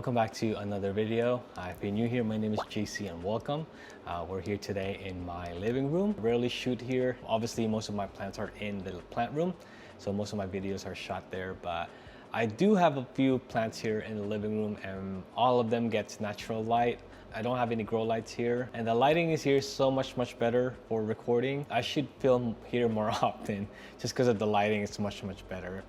Welcome back to another video. If you're new here, my name is JC and welcome. We're here today in my living room. Rarely shoot here. Obviously, most of my plants are in the plant room, so most of my videos are shot there, but I do have a few plants here in the living room and all of them get natural light. I don't have any grow lights here, and the lighting is here so much better for recording. I should film here more often just because of the lighting. It's much better.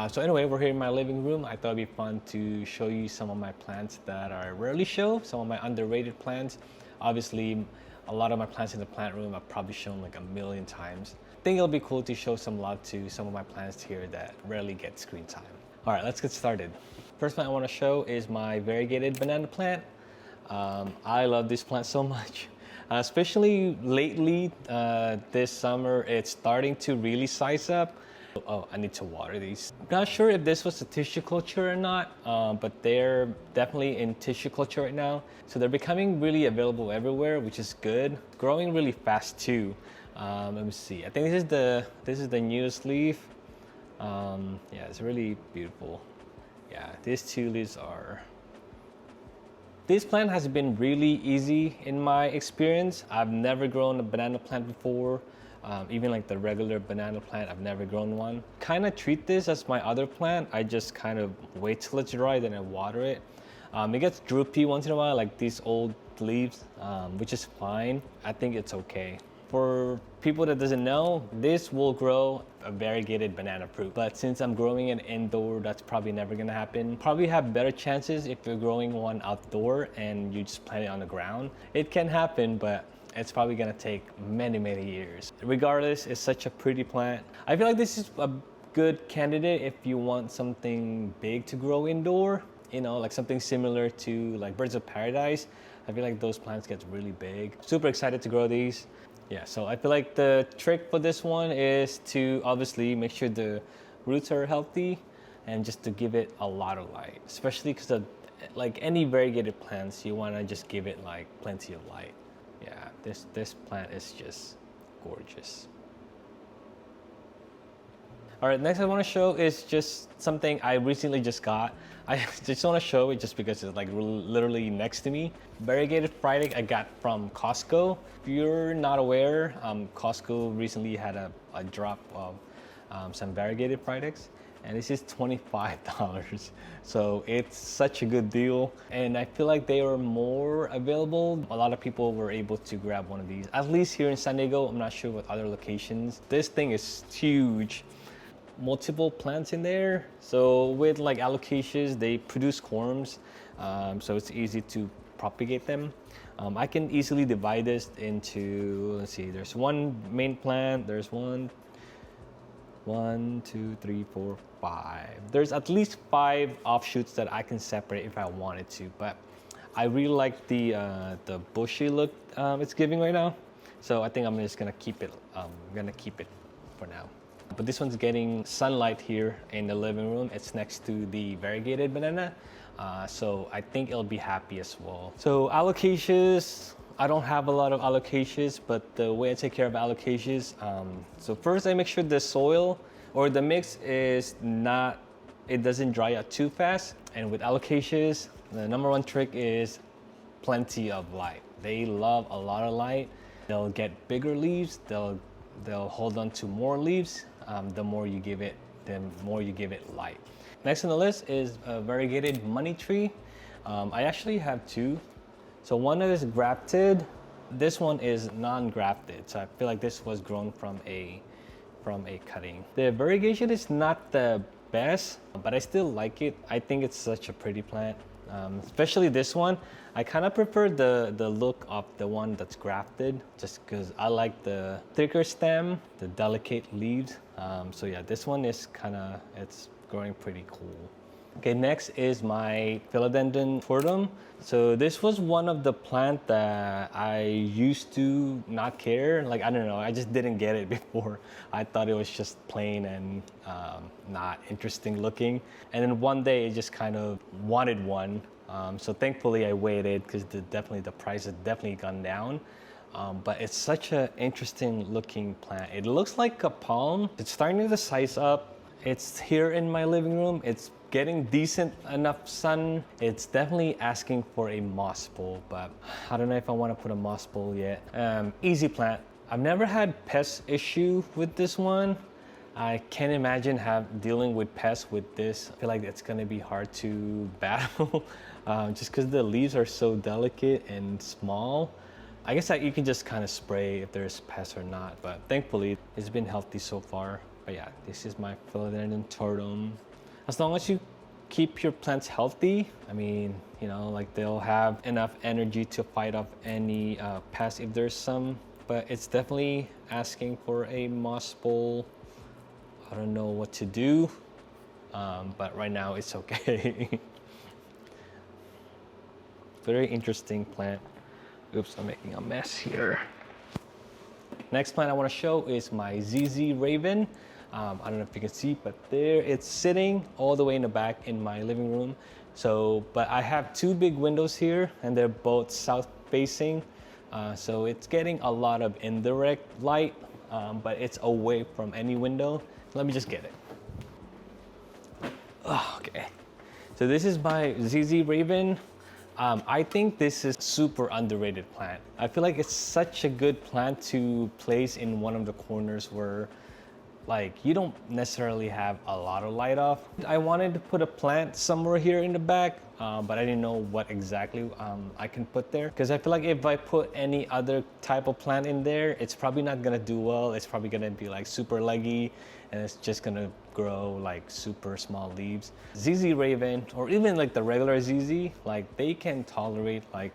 So anyway, we're here in my living room. I thought it'd be fun to show you some of my plants that I rarely show, some of my underrated plants. Obviously, a lot of my plants in the plant room I've probably shown like 1,000,000 times. I think it'll be cool to show some love to some of my plants here that rarely get screen time. All right, let's get started. First plant I want to show is my variegated banana plant. I love this plant so much. Especially lately, this summer, it's starting to really size up. Oh, I need to water these. Not sure if this was a tissue culture or not, but they're definitely in tissue culture right now. So they're becoming really available everywhere, which is good. Growing really fast too. Let me see. I think this is the newest leaf. Yeah, it's really beautiful. Yeah, these two leaves are. This plant has been really easy in my experience. I've never grown a banana plant before. Even like the regular banana plant, I've never grown one. Kind of treat this as my other plant. I just kind of wait till it's dry, then I water it. It gets droopy once in a while, like these old leaves, which is fine. I think it's okay. For people that doesn't know, this will grow a variegated banana fruit. But since I'm growing it indoor, that's probably never gonna happen. Probably have better chances if you're growing one outdoor and you just plant it on the ground. It can happen, but it's probably gonna take many years. Regardless, it's such a pretty plant. I feel like this is a good candidate if you want something big to grow indoor, you know, like something similar to like birds of paradise. I feel like those plants get really big. Super excited to grow these. Yeah, so I feel like the trick for this one is to obviously make sure the roots are healthy and just to give it a lot of light, especially because of like any variegated plants, you wanna just give it like plenty of light. Yeah, this plant is just gorgeous. All right, next I want to show is just something I recently just got. I just want to show it just because it's like literally next to me. Variegated fried egg I got from Costco. If you're not aware, Costco recently had a drop of some variegated fried eggs. And this is $25. So it's such a good deal. And I feel like they are more available. A lot of people were able to grab one of these, at least here in San Diego. I'm not sure with other locations. This thing is huge. Multiple plants in there. So with like alocasias, they produce corms. So it's easy to propagate them. I can easily divide this into, let's see, there's one main plant, there's one, two, three, four, five. There's at least 5 offshoots that I can separate if I wanted to, but I really like the bushy look it's giving right now. So I think I'm just gonna keep it. For now. But this one's getting sunlight here in the living room. It's next to the variegated banana, so I think it'll be happy as well. So alocasias. I don't have a lot of alocasias, but the way I take care of alocasias, so first I make sure the soil or the mix is not, it doesn't dry out too fast. And with alocasias, the number one trick is plenty of light. They love a lot of light. They'll get bigger leaves. They'll hold on to more leaves. The more you give it light. Next on the list is a variegated money tree. I actually have 2. So one is grafted, this one is non-grafted. So I feel like this was grown from a cutting. The variegation is not the best, but I still like it. I think it's such a pretty plant, especially this one. I kind of prefer the look of the one that's grafted, just because I like the thicker stem, the delicate leaves. So yeah, this one is it's growing pretty cool. Okay, next is my philodendron tortum. So this was one of the plant that I used to not care. Like, I don't know, I just didn't get it before. I thought it was just plain and not interesting looking. And then one day I just kind of wanted one. So thankfully I waited because the price has definitely gone down. But it's such an interesting looking plant. It looks like a palm. It's starting to size up. It's here in my living room. It's getting decent enough sun. It's definitely asking for a moss bowl, but I don't know if I want to put a moss bowl yet. Easy plant. I've never had pest issue with this one. I can't imagine dealing with pests with this. I feel like it's gonna be hard to battle just because the leaves are so delicate and small. I guess that you can just kind of spray if there's pests or not, but thankfully it's been healthy so far. But yeah, this is my philodendron tortum. As long as you keep your plants healthy, I mean, you know, like they'll have enough energy to fight off any pests if there's some, but it's definitely asking for a moss bowl. I don't know what to do, but right now it's okay. Very interesting plant. Oops, I'm making a mess here. Next plant I want to show is my ZZ Raven. I don't know if you can see, but there it's sitting all the way in the back in my living room. So, but I have two big windows here and they're both south facing. So it's getting a lot of indirect light, but it's away from any window. Let me just get it. Oh, okay. So this is my ZZ Raven. I think this is super underrated plant. I feel like it's such a good plant to place in one of the corners where like you don't necessarily have a lot of light off. I wanted to put a plant somewhere here in the back, but I didn't know what exactly I can put there. Because I feel like if I put any other type of plant in there, it's probably not gonna do well. It's probably gonna be like super leggy and it's just gonna grow like super small leaves. ZZ Raven, or even like the regular ZZ, like they can tolerate like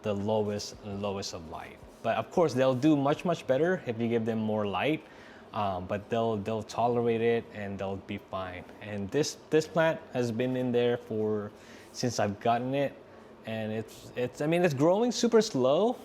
the lowest of light. But of course they'll do much better if you give them more light. But they'll tolerate it and they'll be fine. And this plant has been in there since I've gotten it, and it's growing super slow,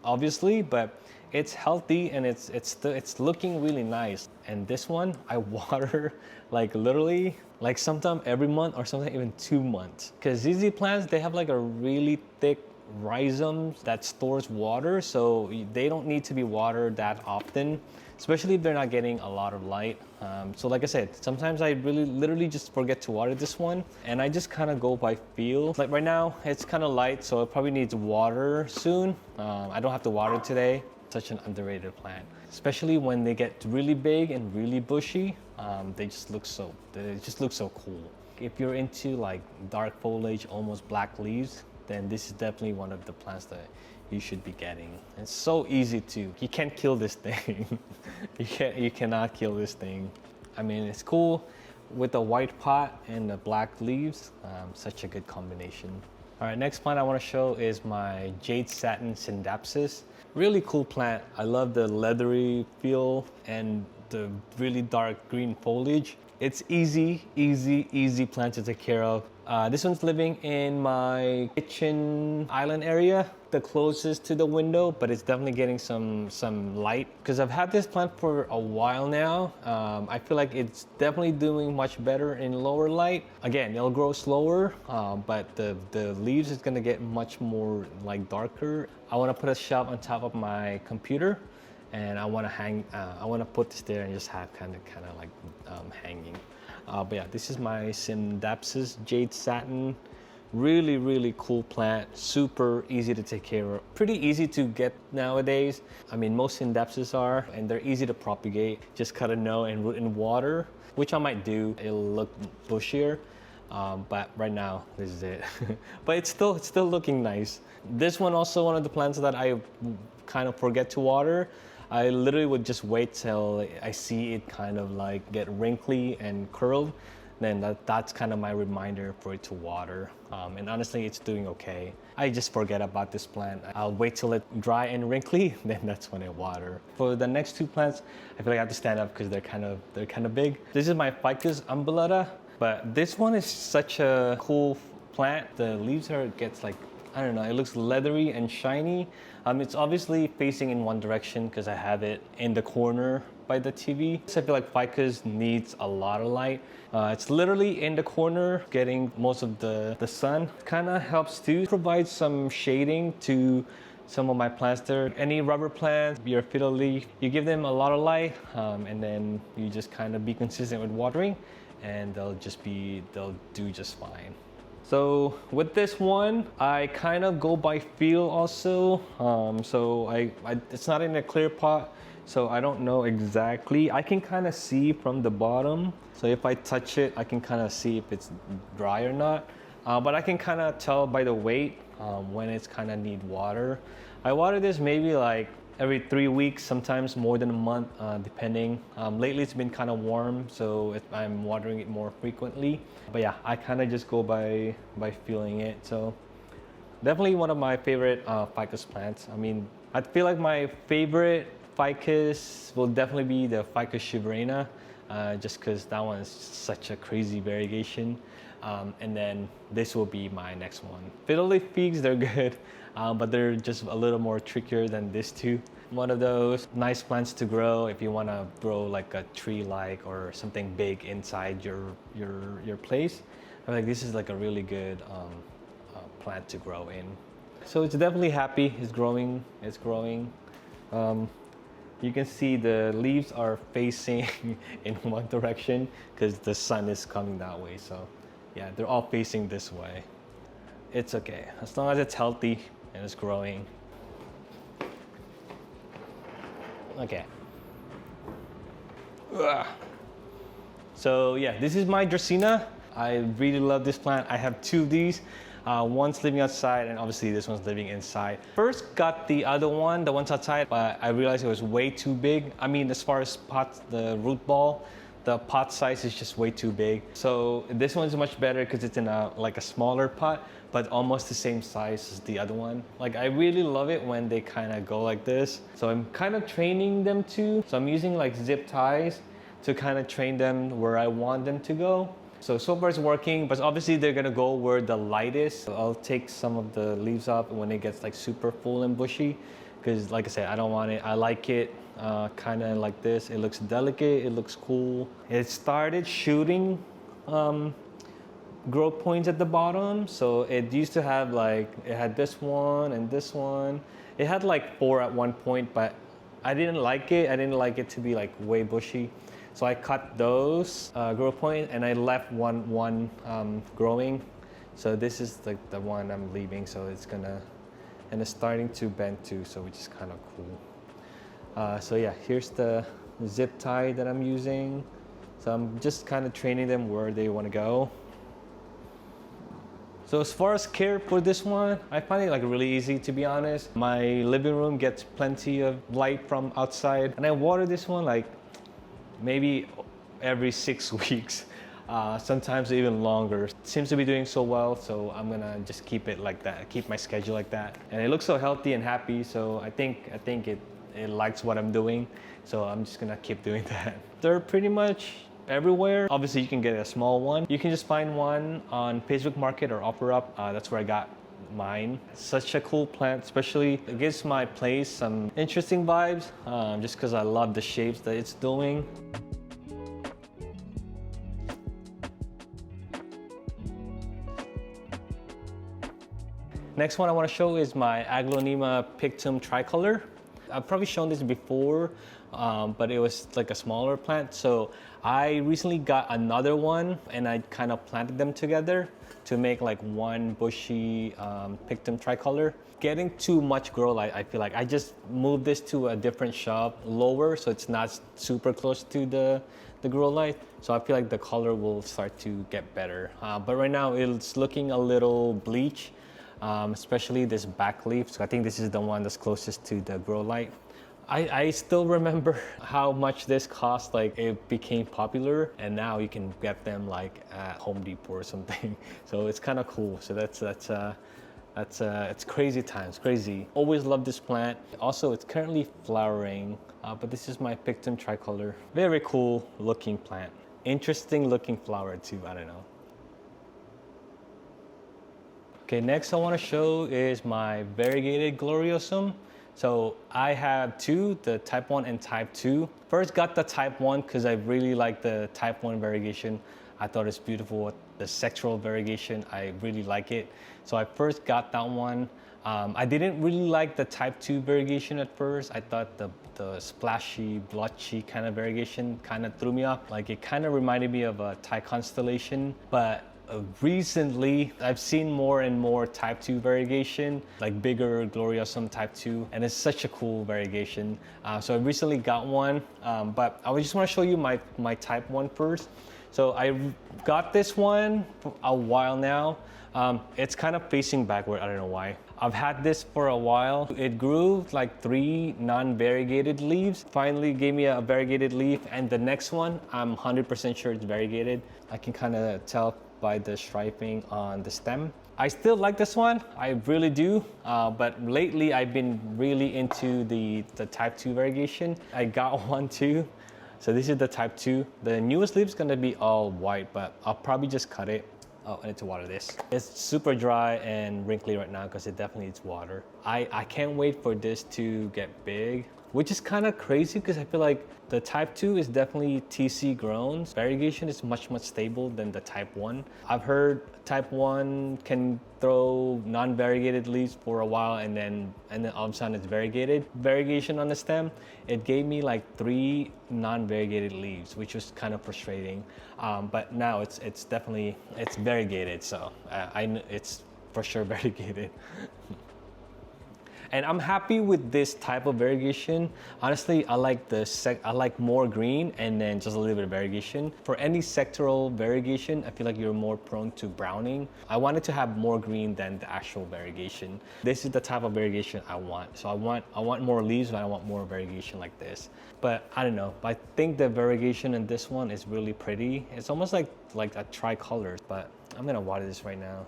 obviously, but it's healthy and it's looking really nice. And this one I water like literally like sometime every month or sometimes even 2 months. Because ZZ plants, they have like a really thick rhizomes that stores water, so they don't need to be watered that often, especially if they're not getting a lot of light. So like I said, sometimes I literally just forget to water this one, and I just kind of go by feel. Like right now, it's kind of light, so it probably needs water soon. I don't have to water today. Such an underrated plant, especially when they get really big and really bushy. They just look so cool. If you're into like dark foliage, almost black leaves, then this is definitely one of the plants that you should be getting. It's so easy to, you can't kill this thing. You cannot kill this thing. I mean, it's cool with the white pot and the black leaves. Such a good combination. All right, next plant I want to show is my Jade Satin Scindapsus. Really cool plant. I love the leathery feel and the really dark green foliage. It's easy plant to take care of. This one's living in my kitchen island area, the closest to the window, but it's definitely getting some light. Because I've had this plant for a while now. I feel like it's definitely doing much better in lower light. Again, it'll grow slower, but the leaves is gonna get much more like darker. I wanna put a shelf on top of my computer, and I want to put this there and just have kind of like hanging. But yeah, this is my Scindapsus Jade Satin. Really cool plant. Super easy to take care of. Pretty easy to get nowadays. I mean, most Scindapsus are, and they're easy to propagate. Just gotta know and root in water, which I might do. It'll look bushier. But right now, this is it. But it's still looking nice. This one also one of the plants that I kind of forget to water. I literally would just wait till I see it kind of like get wrinkly and curled. Then that's kind of my reminder for it to water. And honestly, it's doing okay. I just forget about this plant. I'll wait till it dry and wrinkly, then that's when I water. For the next two plants, I feel like I have to stand up because they're kind of big. This is my Ficus umbellata, but this one is such a cool plant. The leaves gets like, I don't know, it looks leathery and shiny. It's obviously facing in one direction because I have it in the corner by the TV. So I feel like Ficus needs a lot of light. It's literally in the corner getting most of the sun. Kind of helps to provide some shading to some of my plants there. Any rubber plants, your fiddle leaf, you give them a lot of light, and then you just kind of be consistent with watering, and they'll do just fine. So with this one, I kind of go by feel also. So it's not in a clear pot, so I don't know exactly. I can kind of see from the bottom. So if I touch it, I can kind of see if it's dry or not. But I can kind of tell by the weight when it's kind of need water. I water this maybe like every 3 weeks, sometimes more than a month, depending. Lately it's been kind of warm, so I'm watering it more frequently. But yeah, I kind of just go by feeling it. So definitely one of my favorite ficus plants. I mean, I feel like my favorite ficus will definitely be the Ficus shiverina, just because that one is such a crazy variegation. And then this will be my next one. Fiddle leaf figs, they're good, but they're just a little more trickier than this two. One of those nice plants to grow if you want to grow like a tree-like or something big inside your place. I feel like this is like a really good plant to grow in. So it's definitely happy. It's growing. It's growing. You can see the leaves are facing in one direction because the sun is coming that way. So yeah, they're all facing this way. It's okay, as long as it's healthy and it's growing. Okay. Ugh. So yeah, this is my Dracaena. I really love this plant. I have two of these. One's living outside and obviously this one's living inside. First got the other one, the one's outside, but I realized it was way too big. I mean, as far as pots, the root ball, the pot size is just way too big. So this one's much better because it's in like a smaller pot, but almost the same size as the other one. Like I really love it when they kind of go like this. So I'm kind of training them to. So I'm using like zip ties to kind of train them where I want them to go. So far it's working, but obviously they're gonna go where the light is. So I'll take some of the leaves up when it gets like super full and bushy, because like I said, I don't want it. I like it kind of like this. It looks delicate, it looks cool. It started shooting growth points at the bottom. So it used to have like, it had this one and this one. It had like 4 at one point, but I didn't like it. I didn't like it to be like way bushy. So I cut those growth point and I left one growing. So this is like the one I'm leaving. So it's gonna, and it's starting to bend too, so which is kind of cool. So yeah, here's the zip tie that I'm using. So I'm just kind of training them where they want to go. So as far as care for this one, I find it like really easy, to be honest. My living room gets plenty of light from outside, and I water this one like maybe every 6 weeks, sometimes even longer. It seems to be doing so well, so I'm gonna just keep it like that, keep my schedule like that. And it looks so healthy and happy, so I think it likes what I'm doing, so I'm just gonna keep doing that. They're pretty much everywhere. Obviously you can get a small one. You can just find one on Facebook Market or OfferUp. That's where I got mine. Such a cool plant, especially it gives my place some interesting vibes, just because I love the shapes that it's doing. Next one I want to show is my Aglaonema pictum tricolor. I've probably shown this before, but it was like a smaller plant. So I recently got another one and I kind of planted them together to make like one bushy pictum tricolor. Getting too much grow light, I feel like. I just moved this to a different shop lower, so it's not super close to the grow light. So I feel like the color will start to get better. But right now it's looking a little bleach, especially this back leaf. So I think this is the one that's closest to the grow light. I still remember how much this cost. Like it became popular and now you can get them like at Home Depot or something. So it's kind of cool. So it's crazy times, crazy. Always love this plant. Also, it's currently flowering, but this is my pictum tricolor. Very cool looking plant. Interesting looking flower too, I don't know. Okay, next I want to show is my variegated gloriosum. So I have two, the type 1 and type 2. First got the type 1 because I really like the type 1 variegation. I thought it's beautiful. The sexual variegation, I really like it. So I first got that one. I didn't really like the type 2 variegation at first. I thought the splashy, blotchy kind of variegation kind of threw me off. Like it kind of reminded me of a Thai constellation, but recently I've seen more and more type 2 variegation, like bigger gloriosum type 2, and it's such a cool variegation. So I recently got one, but I just want to show you my type 1 first. So I got this one for a while now. It's kind of facing backward, I don't know why. I've had this for a while. It grew like 3 non-variegated leaves, finally gave me a variegated leaf, and the next one, I'm 100% sure it's variegated. I can kind of tell by the striping on the stem. I still like this one, I really do, but lately I've been really into the type 2 variegation. I got one too. So this is the type 2. The newest leaf is gonna be all white, but I'll probably just cut it. Oh, I need to water this. It's super dry and wrinkly right now because it definitely needs water. I can't wait for this to get big, which is kind of crazy because I feel like the type 2 is definitely TC grown. Variegation is much stable than the type 1. I've heard type 1 can throw non-variegated leaves for a while and then all of a sudden it's variegated. Variegation on the stem, it gave me like 3 non-variegated leaves, which was kind of frustrating. But now it's definitely, it's variegated, so it's for sure variegated. And I'm happy with this type of variegation. Honestly, I like more green and then just a little bit of variegation. For any sectoral variegation, I feel like you're more prone to browning. I wanted to have more green than the actual variegation. This is the type of variegation I want. So I want more leaves, but I want more variegation like this. But I don't know, I think the variegation in this one is really pretty. It's almost like a tricolor, but I'm gonna water this right now.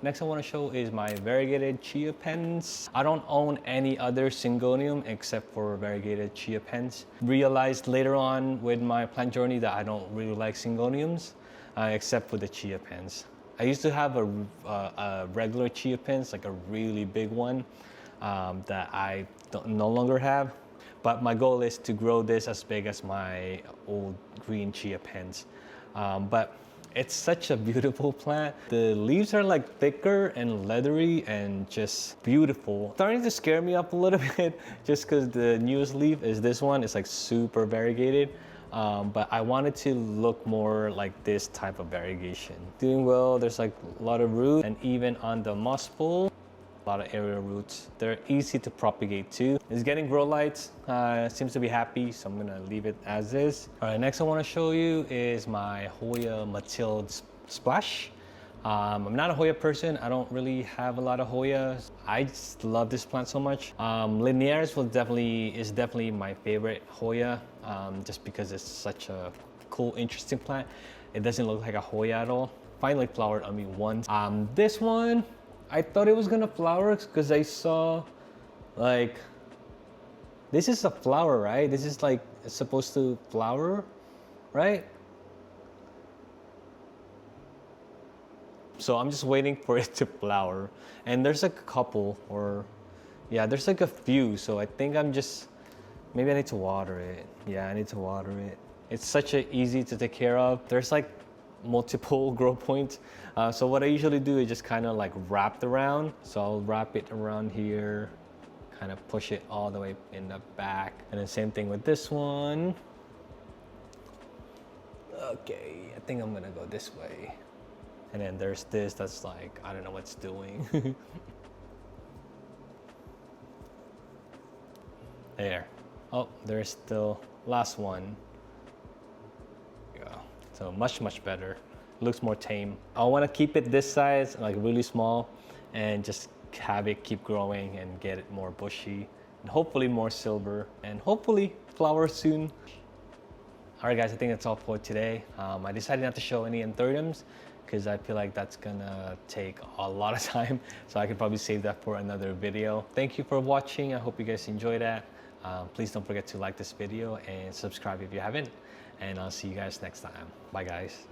Next I want to show is my variegated chia pens. I don't own any other syngonium except for variegated chia pens. Realized later on with my plant journey that I don't really like syngoniums except for the chia pens. I used to have a regular chia pens, like a really big one that I no longer have. But my goal is to grow this as big as my old green chia pens. But it's such a beautiful plant. The leaves are like thicker and leathery and just beautiful. Starting to scare me up a little bit just because the newest leaf is this one. It's like super variegated. But I wanted to look more like this type of variegation. Doing well, there's like a lot of root, and even on the moss pole, a lot of aerial roots. They're easy to propagate too. It's getting grow lights, seems to be happy, so I'm gonna leave it as is. All right, next I wanna show you is my Hoya Mathilde Splash. I'm not a Hoya person. I don't really have a lot of Hoyas. I just love this plant so much. Linearis is definitely my favorite Hoya, just because it's such a cool, interesting plant. It doesn't look like a Hoya at all. Finally flowered on me once. This one, I thought it was gonna flower because I saw like, this is a flower, right? This is like, it's supposed to flower, right? So I'm just waiting for it to flower. And there's like a couple, or yeah, there's like a few. So I think maybe I need to water it. Yeah, I need to water it. It's such easy to take care of. There's like multiple grow points. So what I usually do is just kind of like wrap around. So I'll wrap it around here, kind of push it all the way in the back. And then same thing with this one. Okay, I think I'm gonna go this way. And then there's this that's like, I don't know what it's doing. There. Oh, there's still last one. Yeah. So much better. Looks more tame. I want to keep it this size, like really small, and just have it keep growing and get it more bushy, and hopefully more silver, and hopefully flower soon. All right, guys, I think that's all for today. I decided not to show any anthuriums because I feel like that's gonna take a lot of time, so I could probably save that for another video. Thank you for watching. I hope you guys enjoyed that. Please don't forget to like this video and subscribe if you haven't, and I'll see you guys next time. Bye, guys.